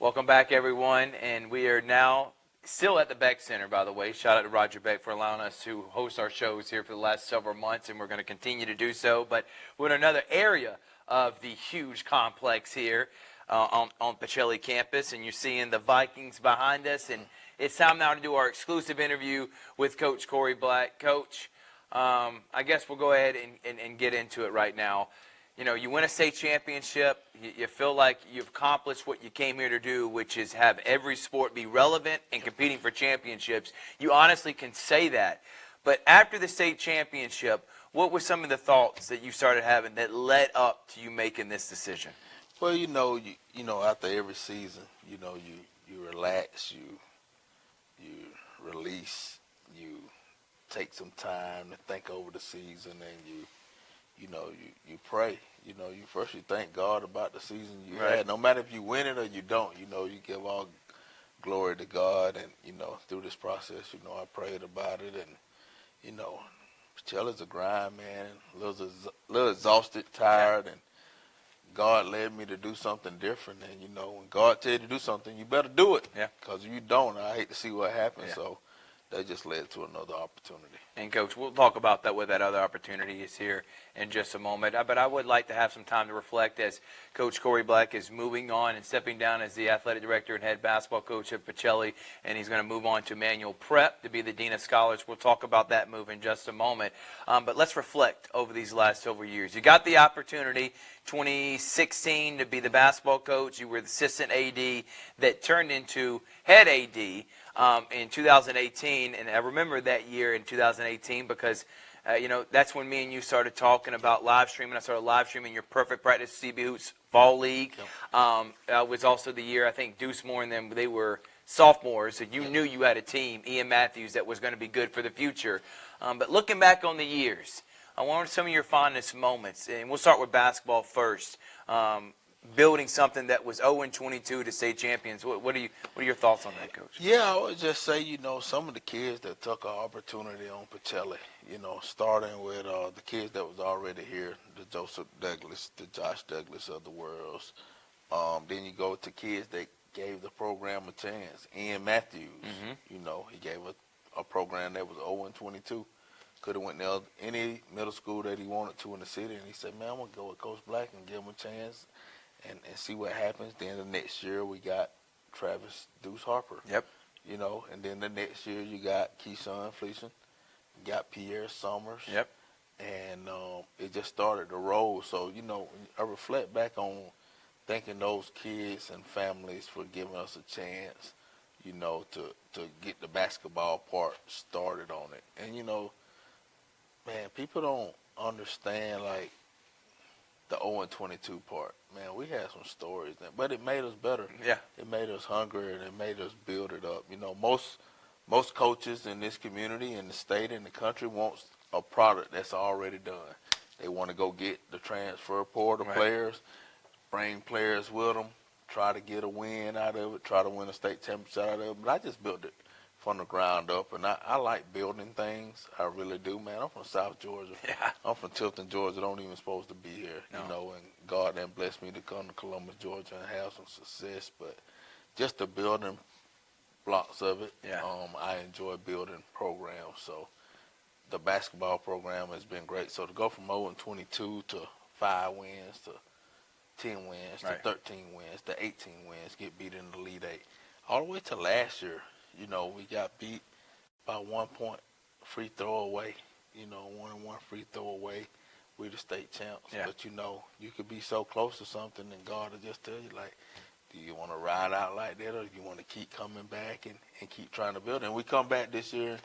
Welcome back, everyone, and we are now still at the Beck Center, by the way. Shout out to Roger Beck for allowing us to host our shows here for the last several months, and we're going to continue to do so. But we're in another area of the huge complex here on Pacelli campus, and you're seeing the Vikings behind us, and it's time now to do our exclusive interview with Coach Corry Black. Coach, I guess we'll go ahead and get into it right now. You know, you win a state championship, you feel like you've accomplished what you came here to do, which is have every sport be relevant and competing for championships. You honestly can say that. But after the state championship, what were some of the thoughts that you started having that led up to you making this decision? Well, you know, after every season, you relax, you release, you take some time to think over the season, and you pray. You thank God about the season you had. No matter if you win it or you don't, you give all glory to God. And, through this process, I prayed about it. And, Pacelli's a grind, man. A little exhausted, tired. And God led me to do something different. And, when God tells you to do something, you better do it. Yeah. Because if you don't, I hate to see what happens. Yeah. So that just led to another opportunity. And, Coach, we'll talk about that, what that other opportunity is here in just a moment. But I would like to have some time to reflect as Coach Corry Black is moving on and stepping down as the athletic director and head basketball coach at Pacelli, and he's going to move on to Manual Prep to be the Dean of Scholars. We'll talk about that move in just a moment. But let's reflect over these last several years. You got the opportunity, 2016, to be the basketball coach. You were the assistant AD that turned into head AD. In 2018, and I remember that year in 2018 because, that's when me and you started talking about live streaming. I started live streaming your Perfect Practice CB Hoops Fall League. It was also the year, I think, Deuce Moore and them, they were sophomores, so you knew you had a team, Ian Matthews, that was going to be good for the future. But looking back on the years, I wanted some of your fondest moments, and we'll start with basketball first. Building something that was 0-22 to state champions. What are your thoughts on that, Coach? Yeah, I would just say, some of the kids that took an opportunity on Pacelli, starting with the kids that was already here, the Joseph Douglas, the Josh Douglas of the worlds. Then you go to kids that gave the program a chance. Ian Matthews, he gave a program that was 0-22. Could have went to any middle school that he wanted to in the city, and he said, man, I'm going to go with Coach Black and give him a chance. And see what happens. Then the next year we got Travis Deuce Harper. Yep. And then the next year you got Keyshawn Fleeson, you got Pierre Summers. Yep. And it just started to roll. So, I reflect back on thanking those kids and families for giving us a chance, to get the basketball part started on it. And, man, people don't understand, like, the 0-22 part. Man, we had some stories, but it made us better. Yeah. It made us hungry, and it made us build it up. Most coaches in this community, in the state, in the country, wants a product that's already done. They want to go get the transfer portal players, bring players with them, try to get a win out of it, try to win a state championship out of it. But I just built it from the ground up, and I like building things. I really do, man. I'm from South Georgia. Yeah. I'm from Tilton, Georgia. Don't even supposed to be here, and God then blessed me to come to Columbus, Georgia, and have some success. But just the building blocks of it, I enjoy building programs. So the basketball program has been great. So to go from 0-22 to 5 wins to 10 wins to 13 wins to 18 wins, get beat in the Elite Eight, all the way to last year. We got beat by 1 point free throw away, 1-1 free throw away. We the state champs. Yeah. But, you could be so close to something and God will just tell you, like, do you want to ride out like that, or do you want to keep coming back and keep trying to build it? And we come back this year,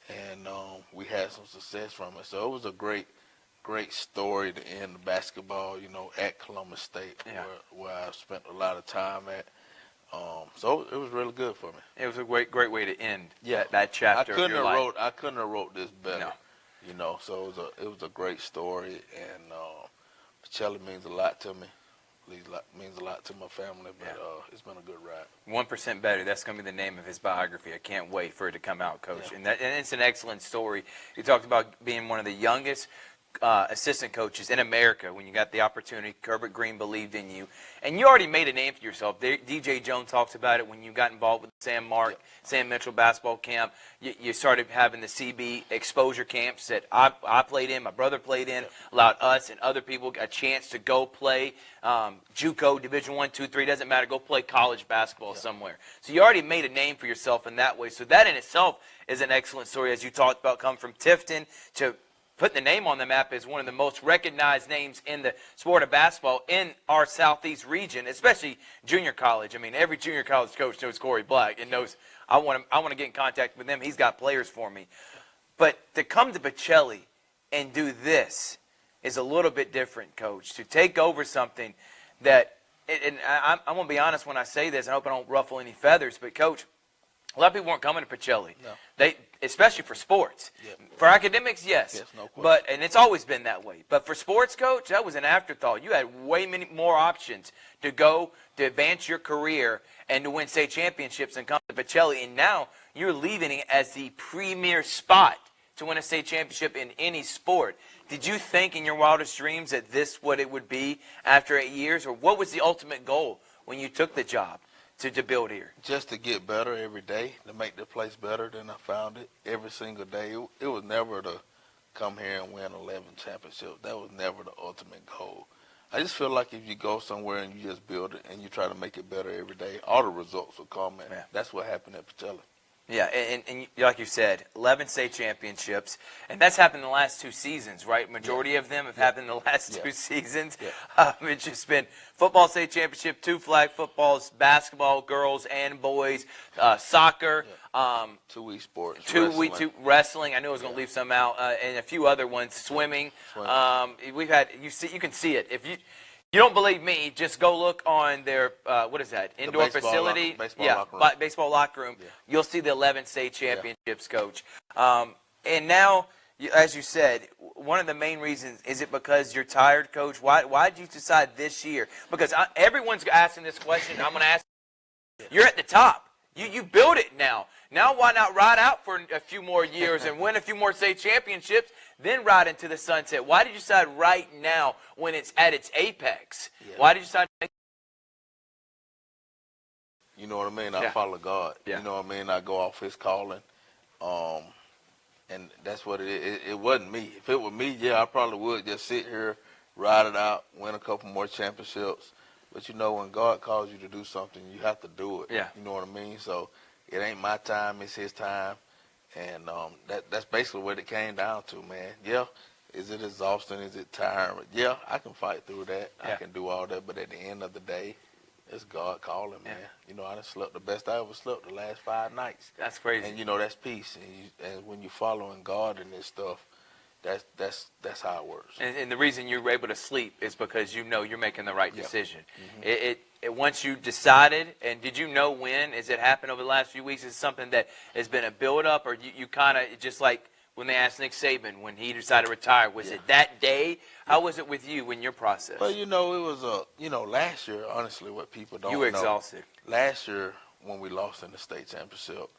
and we had some success from it. So it was a great story to end the basketball, at Columbus State, where I spent a lot of time at. So it was really good for me. It was a great way to end that chapter of your life. I couldn't have wrote this better. No. So it was a great story, and Pacelli means a lot to me. Means a lot to my family, but it's been a good ride. 1% Better. That's going to be the name of his biography. I can't wait for it to come out, Coach. Yeah. And it's an excellent story. You talked about being one of the youngest assistant coaches in America when you got the opportunity. Herbert Green believed in you, and you already made a name for yourself. DJ Jones talks about it when you got involved with Sam Mitchell basketball camp. You started having the CB exposure camps that I played in, my brother played in, allowed us and other people a chance to go play JUCO, Division I, II, III, doesn't matter, go play college basketball somewhere. So you already made a name for yourself in that way. So that in itself is an excellent story, as you talked about, come from Tifton to putting the name on the map as one of the most recognized names in the sport of basketball in our southeast region, especially junior college. I mean, every junior college coach knows Corry Black and knows I want to get in contact with him. He's got players for me. But to come to Pacelli and do this is a little bit different, Coach. To take over something that, and I'm going to be honest when I say this, I hope I don't ruffle any feathers, but Coach, a lot of people weren't coming to Pacelli. No. They, especially for sports. Yeah. For academics, yes. No question. And it's always been that way. But for sports, Coach, that was an afterthought. You had way many more options to go to advance your career and to win state championships and come to Pacelli. And now you're leaving it as the premier spot to win a state championship in any sport. Did you think in your wildest dreams that this what it would be after 8 years? Or what was the ultimate goal when you took the job? To build here? Just to get better every day, to make the place better than I found it every single day. It was never to come here and win 11 championships. That was never the ultimate goal. I just feel like if you go somewhere and you just build it and you try to make it better every day, all the results will come. And that's what happened at Pacelli. Yeah, and like you said, 11 state championships, and that's happened in the last 2 seasons, right? Majority of them have happened in the last 2 seasons. It's just been football state championship, 2 flag footballs, basketball, girls and boys, soccer, 2 sports, 2 wrestling. I knew I was going to leave some out, and a few other ones, swimming. We've had you can see it if you. You don't believe me, just go look on their, what is that, indoor facility? Baseball locker room. Yeah. You'll see the 11 state championships, Coach. And now, as you said, one of the main reasons, is it because you're tired, Coach? Why did you decide this year? Because everyone's asking this question. I'm going to ask you. You're at the top. You build it now. Now why not ride out for a few more years and win a few more state championships, then ride into the sunset? Why did you decide right now when it's at its apex? Yeah. Why did you decide to make? You know what I mean? I follow God. Yeah. You know what I mean? I go off His calling. And that's what it is. It wasn't me. If it were me, yeah, I probably would just sit here, ride it out, win a couple more championships. But you know, when God calls you to do something, you have to do it. Yeah. You know what I mean? So it ain't my time, it's His time. And that's basically what it came down to, man. Yeah, is it exhausting? Is it tiring? Yeah, I can fight through that. Yeah. I can do all that. But at the end of the day, it's God calling, man. You know, I done slept the best I ever slept the last 5 nights. That's crazy. And, you know, that's peace. And when you're following God and this stuff, that's how it works. And the reason you're able to sleep is because you know you're making the right decision. Mm-hmm. Once you decided, and did you know when? Has it happened over the last few weeks? Is it something that has been a build-up, or you kind of just like when they asked Nick Saban when he decided to retire? Was it that day? How was it with you in your process? Well, you know, it was last year, honestly, what people don't know. You were exhausted. Last year, when we lost in the state championship,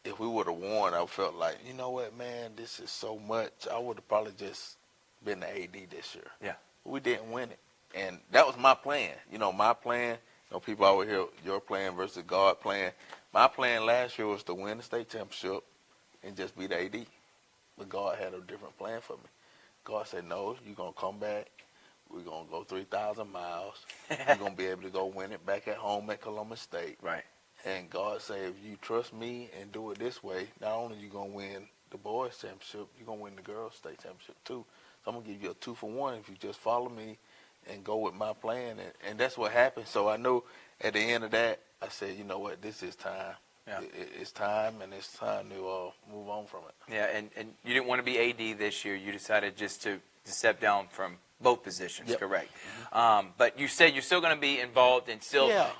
if we would have won, I felt like, you know what, man, this is so much. I would have probably just been the AD this year. Yeah. We didn't win it. And that was my plan. You know, my plan, people always hear your plan versus God plan. My plan last year was to win the state championship and just be the AD. But God had a different plan for me. God said, no, you're going to come back. We're going to go 3,000 miles. You're going to be able to go win it back at home at Columbus State. Right. And God said, if you trust me and do it this way, not only are you going to win the boys' championship, you're going to win the girls' state championship too. So I'm going to give you a 2-for-1 if you just follow me and go with my plan. And that's what happened. So I know at the end of that, I said, you know what, this is time. Yeah. It's time, and it's time to move on from it. Yeah, and you didn't want to be AD this year. You decided just to step down from both positions, correct? Mm-hmm. But you said you're still going to be involved, and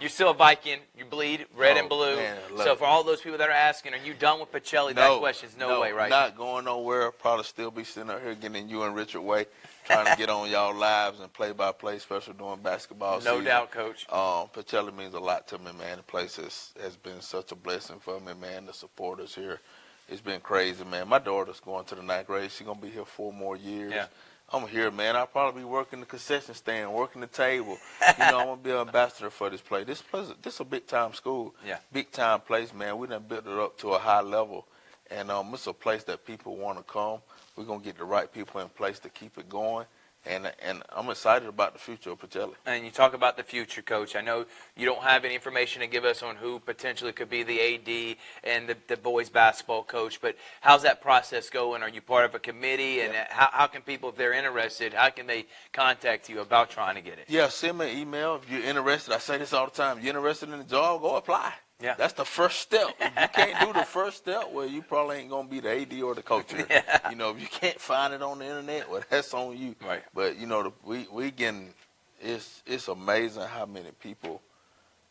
you're still a Viking. You bleed red and blue. Man, so for all those people that are asking, are you done with Pacelli? That question's no way, right? Not going nowhere. Probably still be sitting out here getting you and Richard Way, trying to get on y'all lives and play-by-play, especially during basketball season. No doubt, Coach. Pacelli means a lot to me, man. The place has been such a blessing for me, man. The supporters here it's been crazy, man. My daughter's going to the 9th grade. She's going to be here 4 more years. Yeah. I'm here, man. I'll probably be working the concession stand, working the table. I'm going to be an ambassador for this place. This is a big-time school, Yeah. big-time place, man. We done built it up to a high level, and it's a place that people want to come. We're going to get the right people in place to keep it going. And I'm excited about the future of Pacelli. And you talk about the future, Coach. I know you don't have any information to give us on who potentially could be the AD and the boys basketball coach, but how's that process going? Are you part of a committee? And how can people, if they're interested, how can they contact you about trying to get it? Yeah, send me an email if you're interested. I say this all the time. You're interested in the job, go apply. Yeah. That's the first step. If you can't do the first step, well, you probably ain't going to be the AD or the coach here. Yeah. If you can't find it on the internet, well, that's on you. Right. But, we getting, it's amazing how many people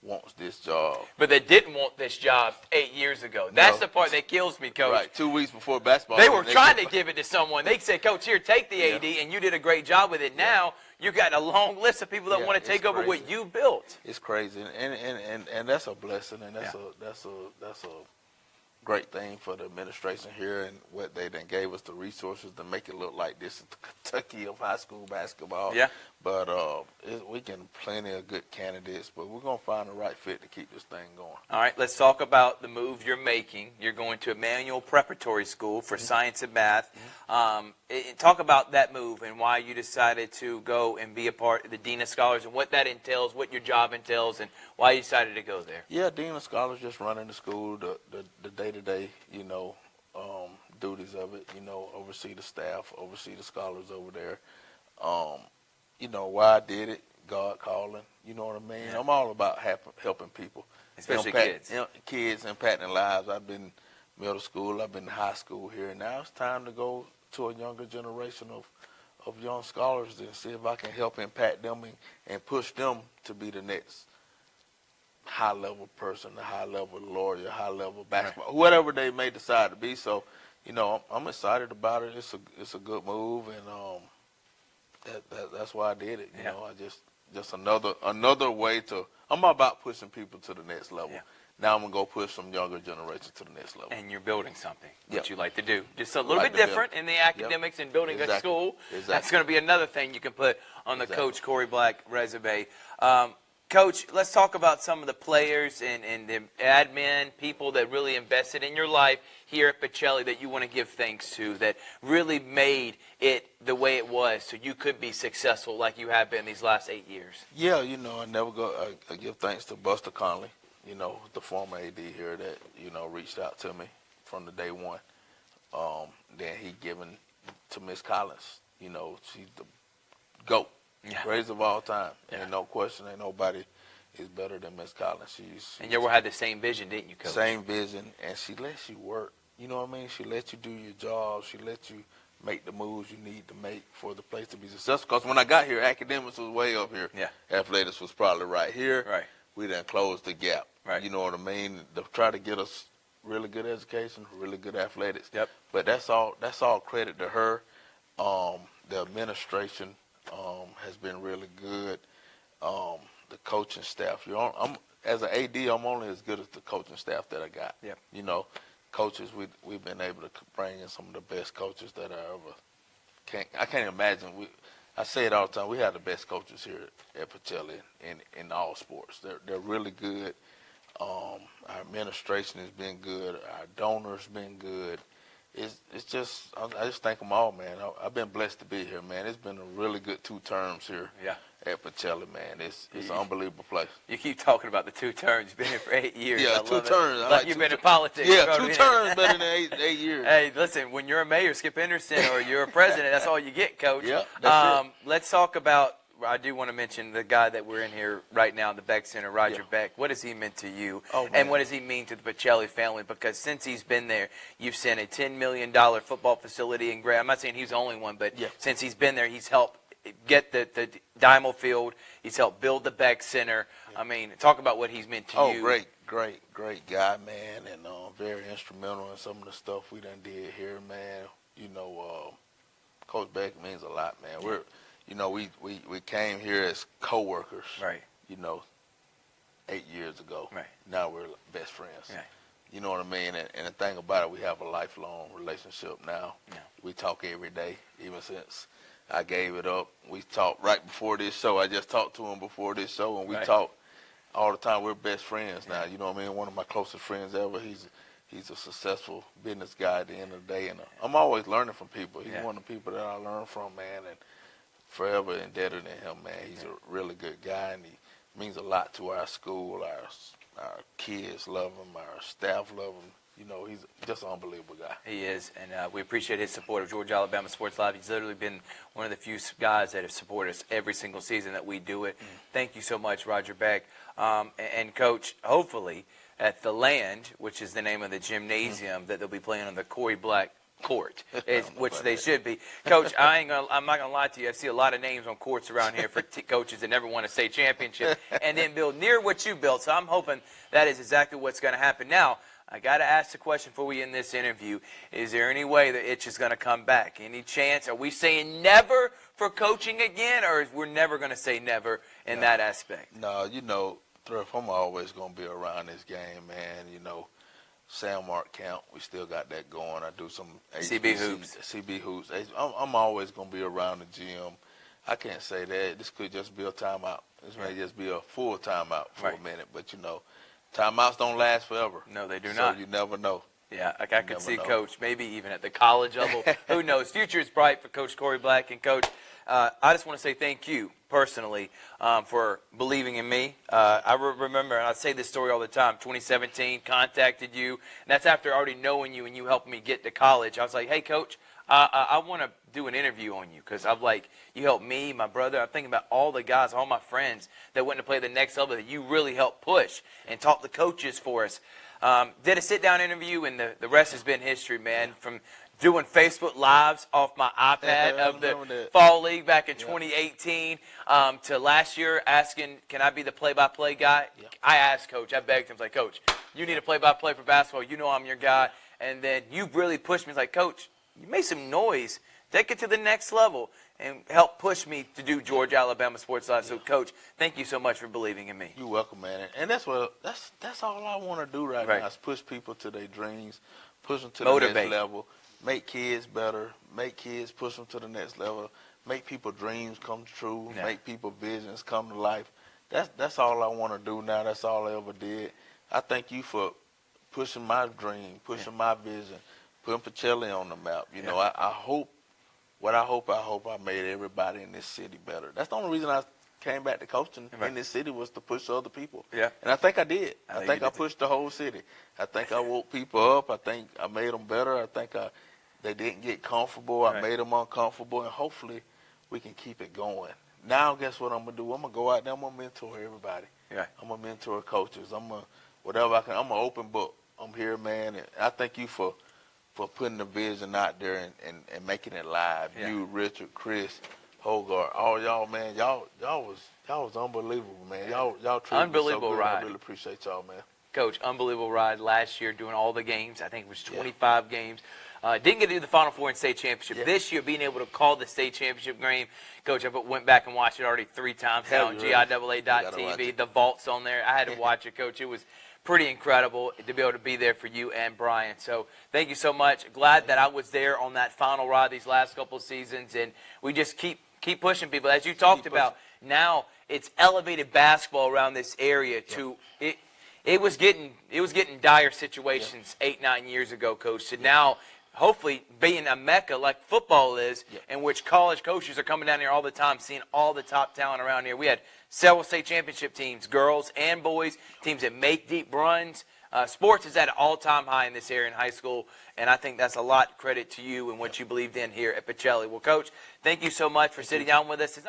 wants this job. But they didn't want this job 8 years ago. That's the part that kills me, Coach. Right, 2 weeks before basketball. They were trying to give it to someone. They said, Coach, here, take the AD, and you did a great job with it. Now you got a long list of people that want to take over what you built. It's crazy, and that's a blessing, and that's a great thing for the administration here, and what they then gave us the resources to make it look like this is the Kentucky of high school basketball. Yeah. But we getting plenty of good candidates, but we're gonna find the right fit to keep this thing going. All right, let's talk about the move you're making. You're going to Emmanuel Preparatory School for Science and Math. Talk about that move and why you decided to go and be a part of the Dean of Scholars and what that entails, what your job entails, and why you decided to go there. Yeah, Dean of Scholars just running the school, the day-to-day, duties of it. Oversee the staff, oversee the scholars over there. Why I did it, God calling. You know what I mean? Yeah. I'm all about helping people, Especially kids. Kids impacting lives. I've been middle school, I've been high school here, and now it's time to go to a younger generation of young scholars and see if I can help impact them and push them to be the next high-level person, a high-level lawyer, high-level basketball, whatever they may decide to be. So, I'm excited about it. It's a good move, and that's why I did it. I just another way to. I'm about pushing people to the next level. Yeah. Now I'm gonna go push some younger generation to the next level. And you're building something that Yep. you like to do. Just a little Like bit to build. different in the academics and building a Exactly. school. Exactly. That's going to be another thing you can put on the Exactly. Coach Corry Black resume. Coach, let's talk about some of the players and the admin, people that really invested in your life here at Pacelli that you want to give thanks to, that really made it the way it was so you could be successful like you have been these last 8 years. Yeah, I never go. I give thanks to Buster Conley, the former AD here that reached out to me from the day one. Then he given to Miss Collins. She's the GOAT. Yeah. Greatest of all time. Yeah. Ain't no question. Ain't nobody is better than Miss Collins. And you had the same vision, didn't you, Coach? Same vision, and she lets you work. You know what I mean? She lets you do your job. She lets you make the moves you need to make for the place to be successful. Because when I got here, academics was way up here. Yeah. Athletics was probably right here. Right. We done closed the gap. Right. You know what I mean? To try to get us really good education, really good athletics. Yep. But that's all credit to her. The administration has been really good. The coaching staff. As an AD, I'm only as good as the coaching staff that I got. Yep. Coaches, we've been able to bring in some of the best coaches that I can't imagine. I say it all the time. We have the best coaches here at Pacelli in all sports. They're really good. Our administration has been good. Our donors been good. It's just I just thank them all, man. I've been blessed to be here, man. It's been a really good 2 terms here. Yeah. At Pacelli, man. It's an unbelievable place. You keep talking about the 2 terms. You've been here for 8 years. Yeah, I 2 love it. terms. Like you've been in politics. Yeah, 2 terms better than 8 years. Hey, listen, when you're a mayor, Skip Henderson, or you're a president, that's all you get, Coach. Yeah, that's it. Let's talk about, I do want to mention the guy that we're in here right now, the Beck Center, Roger Beck. What has he meant to you? Oh, man. And what does he mean to the Pacelli family? Because since he's been there, you've sent a $10 million football facility in Grand. I'm not saying he's the only one, but since he's been there, he's helped get the Dymel Field. He's helped build the Beck Center. Yeah. I mean, talk about what he's meant to you. Oh, great guy, man, and very instrumental in some of the stuff we done did here, man. Coach Beck means a lot, man. We came here as co-workers, right? 8 years ago. Right. Now we're best friends. Right. You know what I mean? And the thing about it, we have a lifelong relationship now. Yeah. We talk every day, even since I gave it up. We talked right before this show. I just talked to him before this show, and we talk all the time. We're best friends now. You know what I mean? One of my closest friends ever. He's a successful business guy at the end of the day, and I'm always learning from people. He's one of the people that I learn from, man, and forever indebted to him, man. He's a really good guy, and he means a lot to our school. Our kids love him. Our staff love him. You know, he's just an unbelievable guy. He is, and we appreciate his support of Georgia Alabama Sports Live. He's literally been one of the few guys that have supported us every single season that we do it. Thank you so much, Roger Beck. And Coach, hopefully at the Land, which is the name of the gymnasium that they'll be playing on the Corry Black court, which they should be. Coach, I'm not gonna lie to you. I see a lot of names on courts around here for coaches that never won a state championship and then build near what you built. So I'm hoping that is exactly what's going to happen. Now, I got to ask the question for you in this interview. Is there any way the itch is going to come back? Any chance? Are we saying never for coaching again, or we're never going to say never in that aspect? No, you know, Thrift, I'm always going to be around this game, man. You know, Sam Mark Camp, we still got that going. I do some CB hoops. CB hoops. I'm always going to be around the gym. I can't say that. This could just be a timeout. This may just be a full timeout for a minute. But, you know, timeouts don't last forever. No, they do not. So you never know. Yeah, like I could see Coach maybe even at the college level. Who knows? Future is bright for Coach Corry Black. And, Coach, I just want to say thank you personally for believing in me. I remember, and I say this story all the time, 2017, contacted you. And that's after already knowing you and you helped me get to college. I was like, hey, Coach, I want to do an interview on you because I'm like, you helped me, my brother. I'm thinking about all the guys, all my friends that went to play the next level that you really helped push and taught the coaches for us. Did a sit-down interview, and the rest has been history, man. From doing Facebook Lives off my iPad of the Fall League back in 2018 to last year asking, can I be the play-by-play guy? Yeah. I asked Coach. I begged him. I was like, Coach, you need a play-by-play for basketball. You know I'm your guy. And then you really pushed me. I was like, Coach, you made some noise. Take it to the next level and help push me to do Georgia Alabama Sports Live. So, Coach, thank you so much for believing in me. You're welcome, man. And that's all I want to do right now is push people to their dreams, push them to the next level, make kids better, make kids push them to the next level, make people's dreams come true, make people's visions come to life. That's all I want to do now. That's all I ever did. I thank you for pushing my dream, pushing my vision, putting Pacelli on the map. You know, I hope I made everybody in this city better. That's the only reason I came back to coaching in this city was to push other people. Yeah. And I think I did. I think I pushed the whole city. I think I woke people up. I think I made them better. I think they didn't get comfortable. I made them uncomfortable, and hopefully we can keep it going. Now, guess what I'm going to do? I'm going to go out there. I'm going to mentor everybody. Yeah. I'm going to mentor coaches. Whatever I can. I'm an open book. I'm here, man. And I thank you for putting the vision out there and making it live. Yeah. You, Richard, Chris, Hogarth, all y'all, man. Y'all was unbelievable, man. Y'all treated me so good. I really appreciate y'all, man. Coach, unbelievable ride last year doing all the games. I think it was 25 games. Didn't get to do the Final Four and state championship. Yeah. This year, being able to call the state championship game, Coach, I went back and watched it already 3 times now on GIAA.TV. The vault's on there. I had to watch it, Coach. It was pretty incredible to be able to be there for you and Brian. So thank you so much. Glad that I was there on that final ride these last couple of seasons, and we just keep pushing people. As you talked about, now it's elevated basketball around this area to it. It was getting dire situations 8-9 years ago, Coach. So now, hopefully, being a mecca like football is, in which college coaches are coming down here all the time, seeing all the top talent around here. We had several state championship teams, girls and boys, teams that make deep runs. Sports is at an all-time high in this area in high school, and I think that's a lot credit to you and what you believed in here at Pacelli. Well, Coach, thank you so much for sitting down with us.